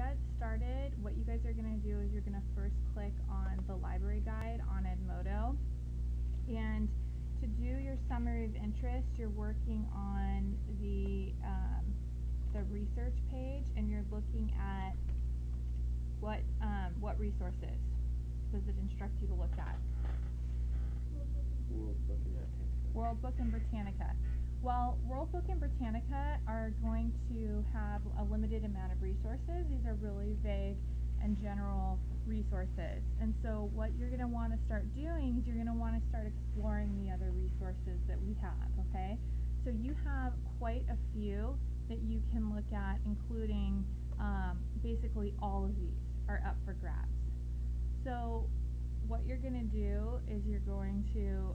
get started, what you guys are going to do is you're going to first click on the library guide on Edmodo. And to do your summary of interest, you're working on the research page, and you're looking at what resources does it instruct you to look at? World Book and Britannica. Well, World Book and Britannica are going to have a limited amount of resources. These are really vague and general resources. And so what you're going to want to start doing is you're going to want to start exploring the other resources that we have, okay? So you have quite a few that you can look at, including basically all of these are up for grabs. So what you're going to do is you're going to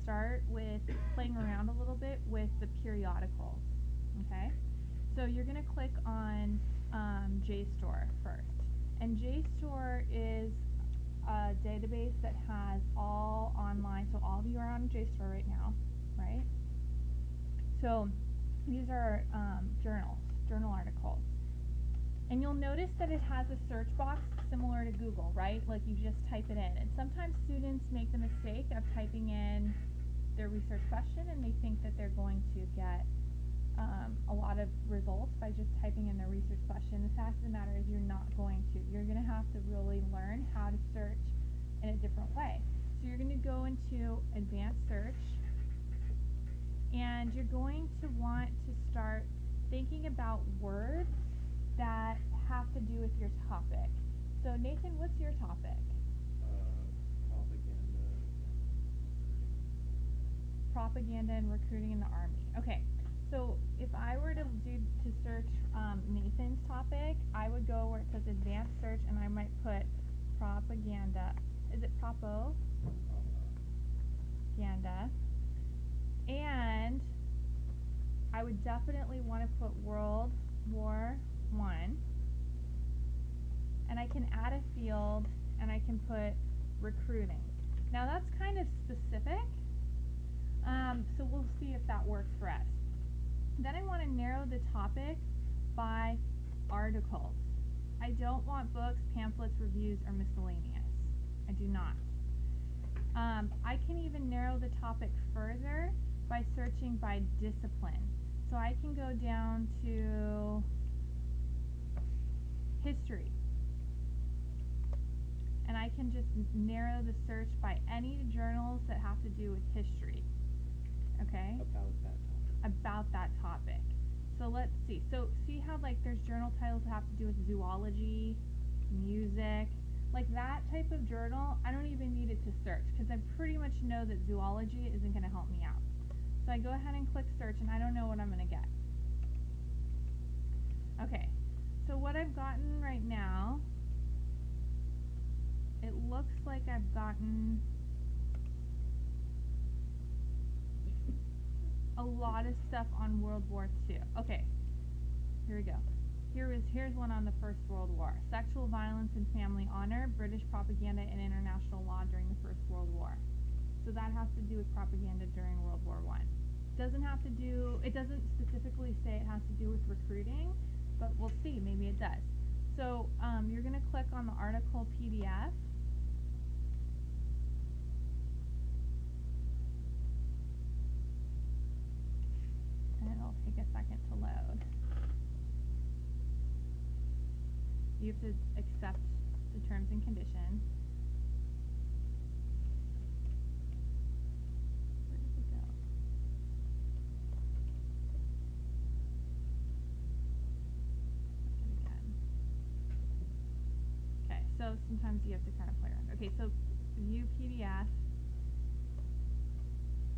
start with playing around a little bit with the periodicals, okay? So you're going to click on JSTOR first. And JSTOR is a database that has all online, so all of you are on JSTOR right now, right? So these are journal articles. And you'll notice that it has a search box similar to Google, right? Like you just type it in. And sometimes students make the mistake of typing in their research question and they think that they're going to get a lot of results by just typing in their research question. The fact of the matter is you're not going to. You're going to have to really learn how to search in a different way. So you're going to go into advanced search, and you're going to want to start thinking about words that have to do with your topic. So Nathan, what's your topic? Propaganda and recruiting in the Army. Okay, so if I were to search Nathan's topic, I would go where it says advanced search, and I might put propaganda. Is it propaganda? And I would definitely want to put World War I, and I can add a field, and I can put recruiting. Now that's kind of specific, so we'll see if that works for us. Then I want to narrow the topic by articles. I don't want books, pamphlets, reviews, or miscellaneous. I do not. I can even narrow the topic further by searching by discipline. So I can go down to history, and I can just narrow the search by any journals that have to do with history, okay? About that topic. So let's see. So see how like there's journal titles that have to do with zoology, music, like that type of journal. I don't even need it to search because I pretty much know that zoology isn't going to help me out. So I go ahead and click search, and I don't know what I'm going to get. Okay, so what I've gotten right now, it looks like I've gotten a lot of stuff on World War II. Okay, here we go. Here's one on the First World War. Sexual violence and family honor, British propaganda and international law during the First World War. So that has to do with propaganda during World War I. It doesn't specifically say it has to do with recruiting, but we'll see, maybe it does. So you're going to click on the article PDF. And it'll take a second to load. You have to accept the terms and conditions. Where did it go? Look at it again. Okay, so sometimes you have to kind of play around. Okay, so view PDF.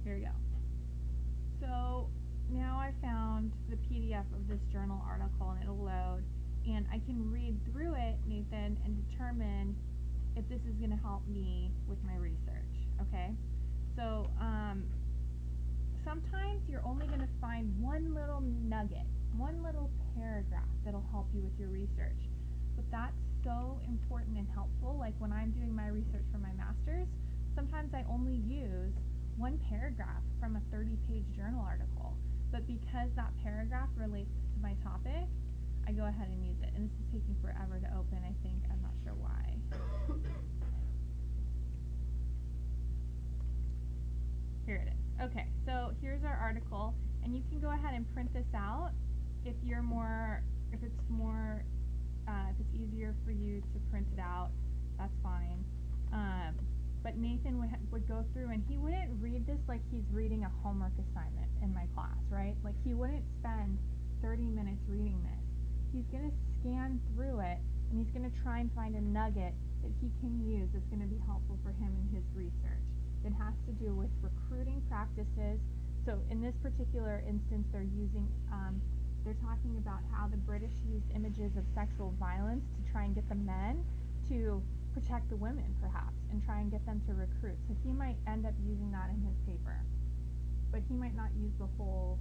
Here we go. So now I found the PDF of this journal article, and it'll load, and I can read through it, Nathan, and determine if this is going to help me with my research, okay? So sometimes you're only going to find one little nugget, one little paragraph that'll help you with your research, but that's so important and helpful. Like when I'm doing my research for my master's, sometimes I only use one paragraph from a 30-page journal article, but because that paragraph relates to my topic, I go ahead and use it. And this is taking forever to open, I think. I'm not sure why. Here it is. Okay, so here's our article, and you can go ahead and print this out if it's easier for you to print it out. That's fine. But Nathan would go through, and he wouldn't read this like he's reading a homework assignment in my class, right? Like he wouldn't spend 30 minutes reading this. He's going to scan through it, and he's going to try and find a nugget that he can use that's going to be helpful for him in his research. It has to do with recruiting practices. So in this particular instance, they're talking about how the British used images of sexual violence to try and get the men to protect the women, perhaps, and try and get them to recruit. So he might end up using that in his paper, but he might not use the whole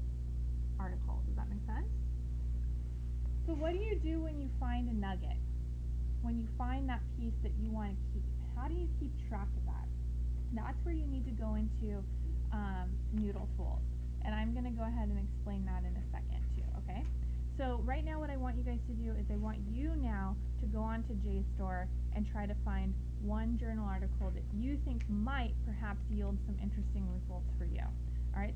article. Does that make sense? So what do you do when you find a nugget? When you find that piece that you want to keep, how do you keep track of that? That's where you need to go into Noodle tools. And I'm going to go ahead and explain that in a second too, okay? So right now what I want you guys to do is I want you now to go on to JSTOR and try to find one journal article that you think might perhaps yield some interesting results for you. All right?